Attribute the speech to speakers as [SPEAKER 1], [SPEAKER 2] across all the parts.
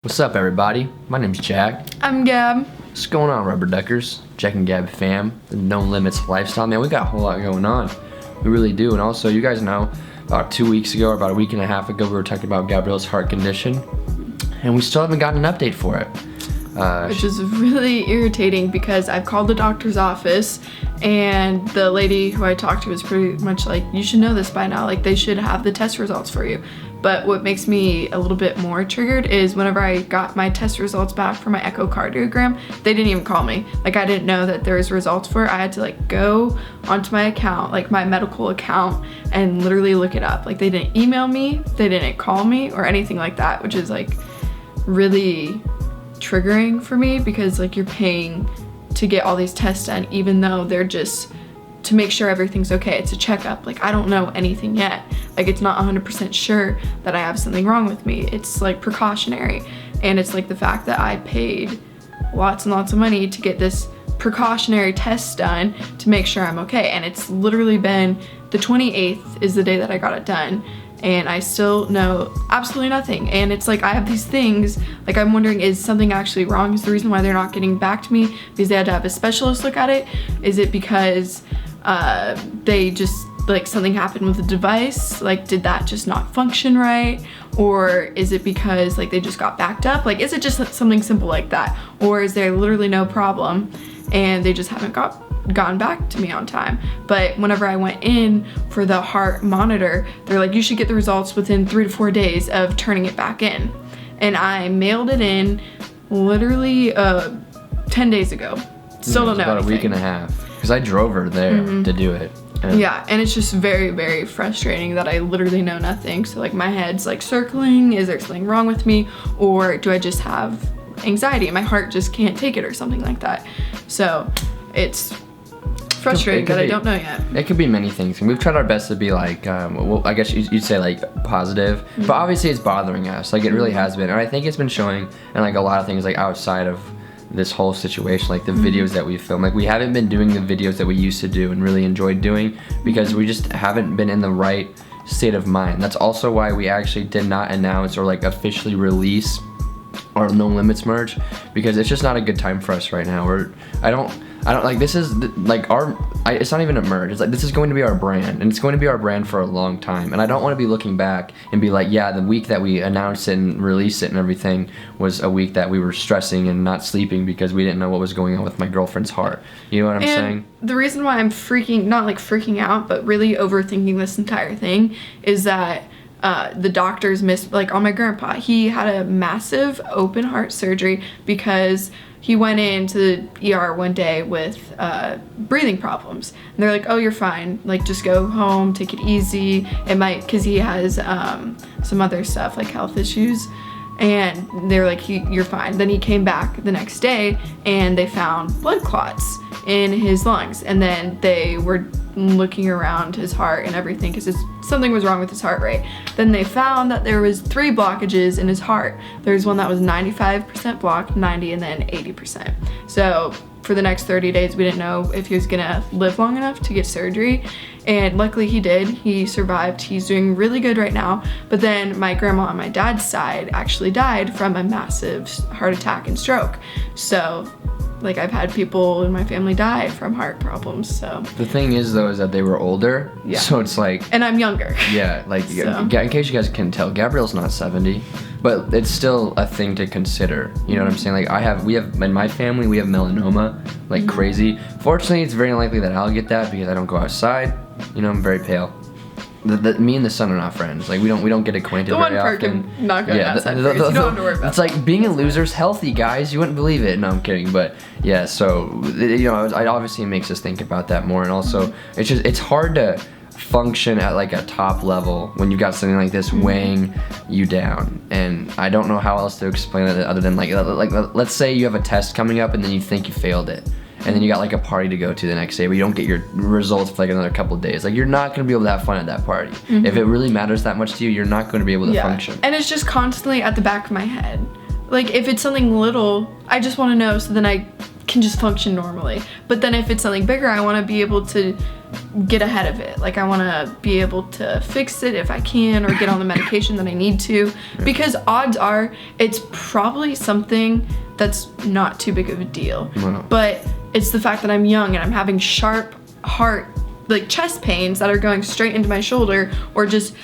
[SPEAKER 1] What's up, everybody? My name's Jack.
[SPEAKER 2] I'm Gab.
[SPEAKER 1] What's going on, Rubber Duckers? Jack and Gab fam. The No Limits lifestyle. Man, we got a whole lot going on. We really do. And also, you guys know, about 2 weeks ago, or about a week and a half ago, we were talking about Gabrielle's heart condition. And we still haven't gotten an update for it.
[SPEAKER 2] Which is really irritating because I've called the doctor's office and the lady who I talked to was pretty much like, you should know this by now. Like, they should have the test results for you. But what makes me a little bit more triggered is whenever I got my test results back for my echocardiogram, they didn't even call me. Like, I didn't know that there was results for it. I had to like go onto my account, like my medical account, and literally look it up. Like, they didn't email me, they didn't call me or anything like that, which is like really triggering for me because like you're paying to get all these tests done even though they're just to make sure everything's okay. It's a checkup. Like, I don't know anything yet. Like, it's not 100% sure that I have something wrong with me. It's like precautionary. And it's like the fact that I paid lots and lots of money to get this precautionary test done to make sure I'm okay. And it's literally been the 28th is the day that I got it done. And I still know absolutely nothing. And it's like I have these things, like I'm wondering, is something actually wrong? Is the reason why they're not getting back to me because they had to have a specialist look at it? Is it because they just, like, something happened with the device? Like, did that just not function right? Or is it because like they just got backed up? Like, is it just something simple like that? Or is there literally no problem and they just haven't gotten back to me on time? But whenever I went in for the heart monitor, they're like, you should get the results within 3 to 4 days of turning it back in. And I mailed it in literally 10 days ago. Still don't know
[SPEAKER 1] about
[SPEAKER 2] anything.
[SPEAKER 1] a week and a half. Because I drove her there to do it.
[SPEAKER 2] Yeah, and it's just very, very frustrating that I literally know nothing. So like my head's like circling, is there something wrong with me? Or do I just have anxiety? My heart just can't take it or something like that. So it's frustrating that I don't know yet.
[SPEAKER 1] It could be many things. And we've tried our best to be like, well, I guess you'd say like positive. But obviously it's bothering us. Like, it really has been. And I think it's been showing in like a lot of things like outside of this whole situation, like the videos that we film. Like, we haven't been doing the videos that we used to do and really enjoyed doing because we just haven't been in the right state of mind. That's also why we actually did not announce or like officially release our No Limits merch, because it's just not a good time for us right now. I don't like, this is like it's not even a merch. It's like, this is going to be our brand, and it's going to be our brand for a long time. And I don't want to be looking back and be like, yeah, the week that we announced it and released it and everything was a week that we were stressing and not sleeping because we didn't know what was going on with my girlfriend's heart. You know what I'm saying?
[SPEAKER 2] The reason why I'm not like freaking out, but really overthinking this entire thing is that the doctors missed, like on my grandpa, he had a massive open heart surgery because he went into the ER one day with breathing problems. And they're like, oh, you're fine. Like, just go home, take it easy. It might, because he has some other stuff, like health issues. And they're like, you're fine. Then he came back the next day and they found blood clots in his lungs. And then they were looking around his heart and everything because something was wrong with his heart rate. Then they found that there was 3 blockages in his heart. There's one that was 95% blocked, 90, and then 80%. So for the next 30 days, we didn't know if he was gonna live long enough to get surgery. And luckily he did. He survived. He's doing really good right now. But then my grandma on my dad's side actually died from a massive heart attack and stroke. So like, I've had people in my family die from heart problems, so.
[SPEAKER 1] The thing is, though, is that they were older, so it's like...
[SPEAKER 2] And I'm younger.
[SPEAKER 1] Yeah, like, so. In case you guys can tell, Gabrielle's not 70, but it's still a thing to consider. You know what I'm saying? Like, we have, in my family, we have melanoma, like crazy. Fortunately, it's very unlikely that I'll get that because I don't go outside. You know, I'm very pale. Me and the son are not friends. Like, we don't get acquainted very often.
[SPEAKER 2] The one perk not going outside you don't have to worry about.
[SPEAKER 1] It's like being a loser's healthy, guys. You wouldn't believe it. No, I'm kidding. But yeah, so it obviously makes us think about that more. And also, it's hard to function at like a top level when you've got something like this weighing you down. And I don't know how else to explain it other than like let's say you have a test coming up and then you think you failed it. And then you got like a party to go to the next day where you don't get your results for like another couple of days. Like, you're not going to be able to have fun at that party. If it really matters that much to you, you're not going to be able to function.
[SPEAKER 2] And it's just constantly at the back of my head. Like, if it's something little, I just want to know so then I can just function normally. But then if it's something bigger, I want to be able to get ahead of it. Like I want to be able to fix it if I can, or get on the medication that I need to, because odds are it's probably something that's not too big of a deal.
[SPEAKER 1] Wow.
[SPEAKER 2] But it's the fact that I'm young and I'm having sharp heart, like chest pains that are going straight into my shoulder, or just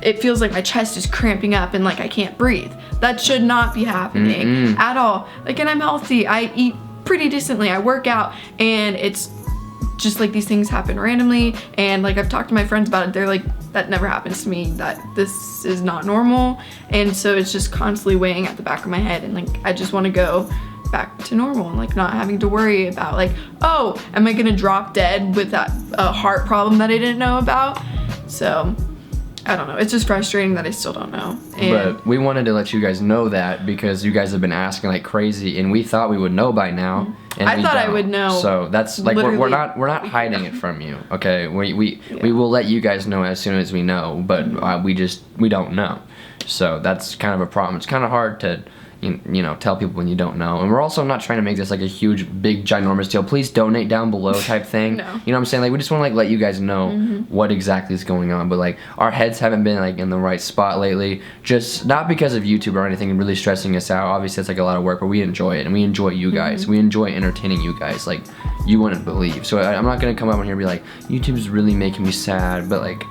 [SPEAKER 2] it feels like my chest is cramping up and like I can't breathe. That should not be happening at all. Like, and I'm healthy. I eat pretty decently. I work out, and it's just like these things happen randomly. And like I've talked to my friends about it. They're like, that never happens to me. That this is not normal. And so it's just constantly weighing at the back of my head. And like I just want to go back to normal and like not having to worry about like, oh, am I gonna drop dead with that heart problem that I didn't know about? So I don't know. It's just frustrating that I still don't know. And
[SPEAKER 1] but we wanted to let you guys know that because you guys have been asking like crazy, and we thought we would know by now. And
[SPEAKER 2] I thought I would know.
[SPEAKER 1] So that's like we're not hiding it from you. Okay, we will let you guys know as soon as we know, but we don't know. So that's kind of a problem. It's kind of hard to you know, tell people when you don't know. And we're also not trying to make this like a huge, big, ginormous deal. Please donate down below type thing.
[SPEAKER 2] No.
[SPEAKER 1] You know what I'm saying? Like, we just want to like let you guys know what exactly is going on. But like, our heads haven't been like in the right spot lately. Just not because of YouTube or anything and really stressing us out. Obviously, it's like a lot of work, but we enjoy it and we enjoy you guys. We enjoy entertaining you guys. Like, you wouldn't believe. So I'm not gonna come up on here and be like, YouTube's really making me sad, but like,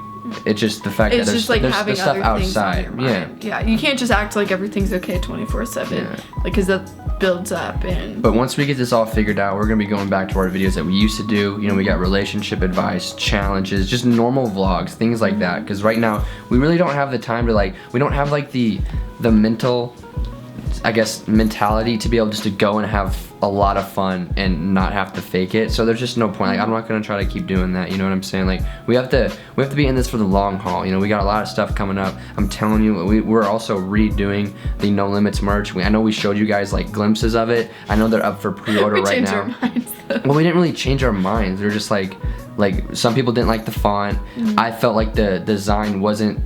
[SPEAKER 1] it's just the fact that there's
[SPEAKER 2] having
[SPEAKER 1] stuff
[SPEAKER 2] other
[SPEAKER 1] outside.
[SPEAKER 2] Things on your mind. Yeah, you can't just act like everything's okay 24/7, like, because that builds up. And
[SPEAKER 1] but once we get this all figured out, we're gonna be going back to our videos that we used to do. You know, we got relationship advice, challenges, just normal vlogs, things like that. Because right now we really don't have the time to like, we don't have like the mental, I guess, mentality to be able just to go and have a lot of fun and not have to fake it. So there's just no point. Like, I'm not gonna try to keep doing that. You know what I'm saying? Like, we have to be in this for the long haul. You know, we got a lot of stuff coming up. I'm telling you, we're also redoing the No Limits merch. I know we showed you guys like glimpses of it. I know they're up for pre-order right now.
[SPEAKER 2] We changed our minds, though.
[SPEAKER 1] Well, we didn't really change our minds. They're just like some people didn't like the font. I felt like the design wasn't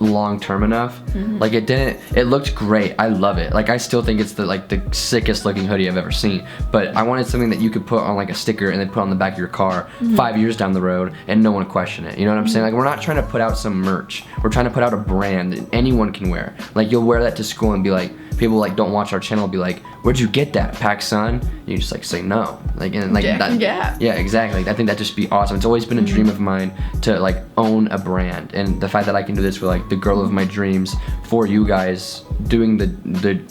[SPEAKER 1] long term enough. Like, it looked great. I love it. Like, I still think it's the sickest looking hoodie I've ever seen. But I wanted something that you could put on like a sticker and then put on the back of your car 5 years down the road and no one question it. You know what I'm saying? Like, we're not trying to put out some merch. We're trying to put out a brand that anyone can wear. Like, you'll wear that to school and be like, people like don't watch our channel be like, where'd you get that, PacSun? You just like say no. Like, and like yeah, exactly. I think that'd just be awesome. It's always been a dream of mine to like own a brand, and the fact that I can do this for like the girl of my dreams for you guys, doing the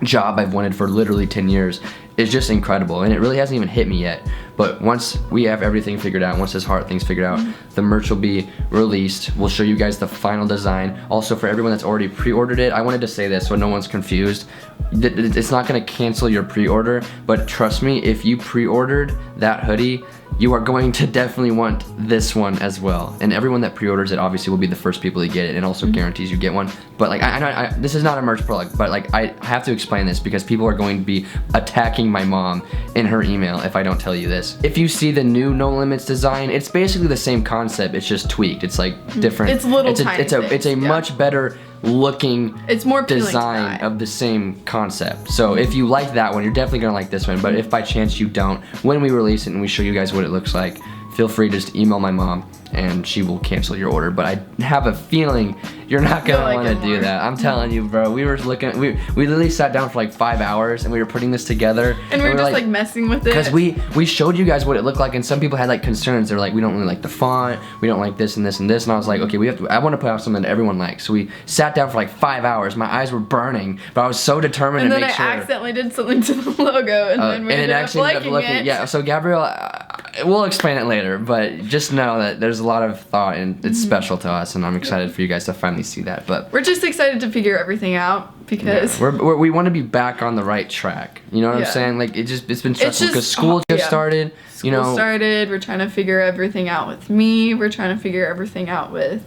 [SPEAKER 1] job I've wanted for literally 10 years is just incredible. And it really hasn't even hit me yet, but once we have everything figured out, once this heart thing's figured out, the merch will be released. We'll show you guys the final design. Also, for everyone that's already pre-ordered it, I wanted to say this so no one's confused. It's not gonna cancel your pre-order, but trust me, if you pre-ordered that hoodie, you are going to definitely want this one as well. And everyone that pre-orders it obviously will be the first people to get it, and also guarantees you get one. But like, I this is not a merch plug, but like, I have to explain this because people are going to be attacking my mom in her email if I don't tell you this. If you see the new No Limits design, it's basically the same concept. It's just tweaked. It's like different.
[SPEAKER 2] It's little tiny things,
[SPEAKER 1] it's a much better looking
[SPEAKER 2] it's more
[SPEAKER 1] design of the same concept. So if you like that one, you're definitely gonna like this one. But if by chance you don't, when we release it and we show you guys what it looks like, feel free to just email my mom and she will cancel your order. But I have a feeling you're not gonna want to do that. I'm telling you, bro. We were looking, we literally sat down for like 5 hours and we were putting this together.
[SPEAKER 2] And we were just like messing with it.
[SPEAKER 1] Because we showed you guys what it looked like, and some people had like concerns. They're like, we don't really like the font, we don't like this and this and this. And I was like, okay, I want to put out something that everyone likes. So we sat down for like 5 hours. My eyes were burning, but I was so determined to make sure.
[SPEAKER 2] And then I accidentally did something to the logo, and then we ended up liking it.
[SPEAKER 1] Yeah, so Gabrielle, we'll explain it later, but just know that there's a lot of thought and it's special to us, and I'm excited for you guys to finally see that. But
[SPEAKER 2] we're just excited to figure everything out because
[SPEAKER 1] we want to be back on the right track. You know what I'm saying? Like, it's been stressful because school just started.
[SPEAKER 2] School started. We're trying to figure everything out with me. We're trying to figure everything out with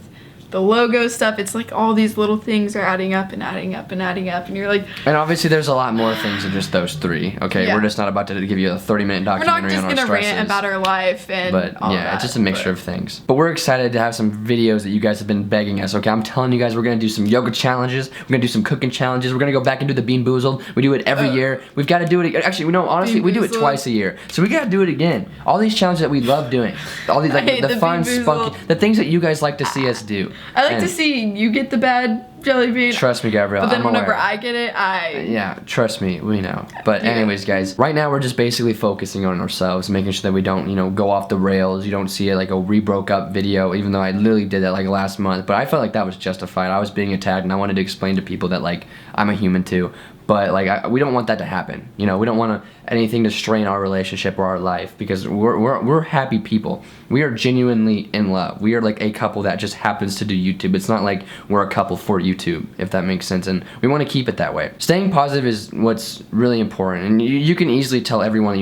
[SPEAKER 2] the logo stuff. It's like all these little things are adding up and adding up and adding up, and you're like.
[SPEAKER 1] And obviously, there's a lot more things than just those 3. Okay, we're just not about to give you a 30-minute documentary on our stresses.
[SPEAKER 2] We're not just gonna rant about our life and all that.
[SPEAKER 1] It's just a mixture of things. But we're excited to have some videos that you guys have been begging us. Okay, I'm telling you guys, we're gonna do some yoga challenges. We're gonna do some cooking challenges. We're gonna go back and do the Bean Boozled. We do it every year. We've got to do it. Actually, no, honestly, we do it twice a year. So we gotta do it again. All these challenges that we love doing. All these like the fun, spunky, the things that you guys like to see us do.
[SPEAKER 2] I like to see you get the bad jelly bean.
[SPEAKER 1] Trust me, Gabrielle.
[SPEAKER 2] But then whenever I get it,
[SPEAKER 1] yeah, trust me, we know. But anyways, guys, right now we're just basically focusing on ourselves, making sure that we don't, go off the rails. You don't see it like a re-broke up video, even though I literally did that like last month. But I felt like that was justified. I was being attacked, and I wanted to explain to people that like I'm a human too. But like we don't want that to happen. We don't want anything to strain our relationship or our life, because we're happy people. We are genuinely in love. We are like a couple that just happens to do YouTube. It's not like we're a couple for YouTube, if that makes sense. And we want to keep it that way. Staying positive is what's really important. And you can easily tell everyone,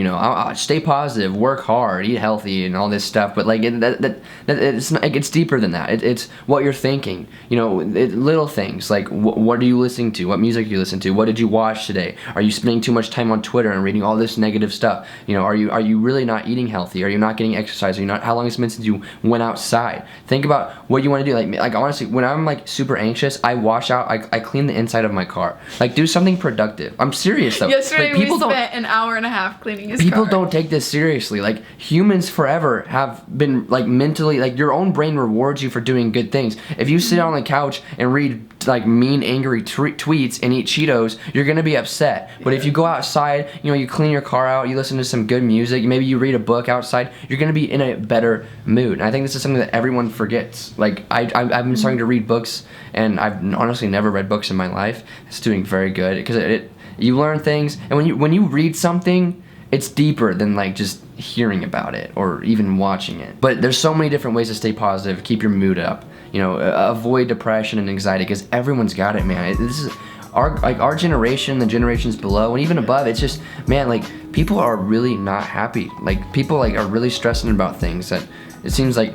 [SPEAKER 1] stay positive, work hard, eat healthy, and all this stuff. But like it's not, it's deeper than that. It's what you're thinking. Little things like what are you listening to? What music you listen to? What did you watch today? Are you spending too much time on Twitter and reading all this negative stuff? Are you really not eating healthy? Are you not getting exercise? Are you not? How long has it been since you went outside? Think about what you want to do. Like honestly, when I'm like super anxious, I wash out. I clean the inside of my car. Like do something productive. I'm serious though.
[SPEAKER 2] Yesterday we spent an hour and a half cleaning his car.
[SPEAKER 1] People don't take this seriously. Like humans forever have been like mentally, like your own brain rewards you for doing good things. If you sit on the couch and read like mean, angry tweets and eat Cheetos, you're gonna be upset. But if you go outside, you clean your car out, you listen to some good music, maybe you read a book outside, you're gonna be in a better mood. And I think this is something that everyone forgets. Like I've been starting to read books, and I've honestly never read books in my life. It's doing very good because you learn things, and when you read something, it's deeper than like just hearing about it or even watching it. But there's so many different ways to stay positive, keep your mood up, avoid depression and anxiety, because everyone's got it, man. This is our generation, the generations below, and even above. It's just, man, like people are really not happy. Like people like are really stressing about things that it seems like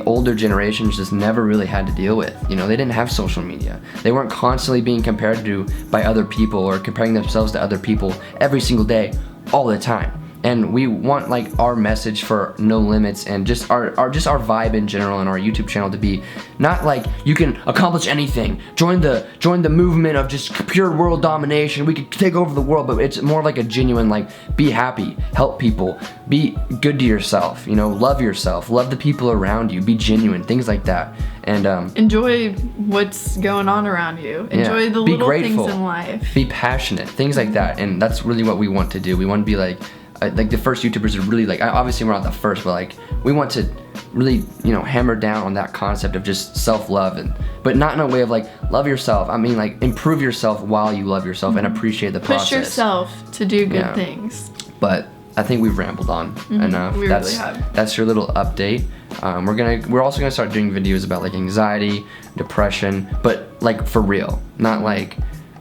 [SPEAKER 1] older generations just never really had to deal with. They didn't have social media. They weren't constantly being compared to by other people or comparing themselves to other people every single day, all the time. And we want like our message for No Limits and just our vibe in general on our YouTube channel to be not like you can accomplish anything, join the movement of just pure world domination, we could take over the world. But it's more like a genuine, like, be happy, help people, be good to yourself, love yourself, love the people around you, be genuine, things like that. And
[SPEAKER 2] enjoy what's going on around you. Enjoy the little things in life.
[SPEAKER 1] Be passionate, things like that. And that's really what we want to do. We want to be like the first YouTubers are really like, obviously we're not the first, but like we want to really hammer down on that concept of just self-love, but not in a way of like love yourself. I mean like improve yourself while you love yourself and appreciate the process.
[SPEAKER 2] Push yourself to do good things.
[SPEAKER 1] But I think we've rambled on enough.
[SPEAKER 2] We really have.
[SPEAKER 1] That's your little update. We're also gonna start doing videos about like anxiety, depression, but like for real, not like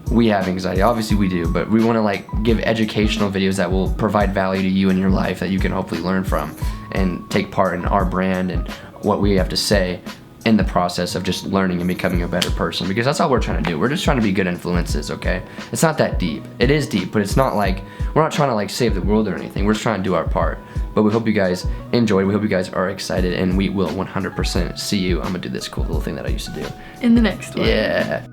[SPEAKER 1] we have anxiety. Obviously we do, but we want to like give educational videos that will provide value to you in your life that you can hopefully learn from and take part in our brand and what we have to say in the process of just learning and becoming a better person, because that's all we're trying to do. We're just trying to be good influences, okay? It's not that deep. It is deep, but it's not like we're not trying to like save the world or anything. We're just trying to do our part. But we hope you guys enjoyed. We hope you guys are excited, and we will 100% see you. I'm gonna do this cool little thing that I used to do
[SPEAKER 2] in the next one.
[SPEAKER 1] Yeah.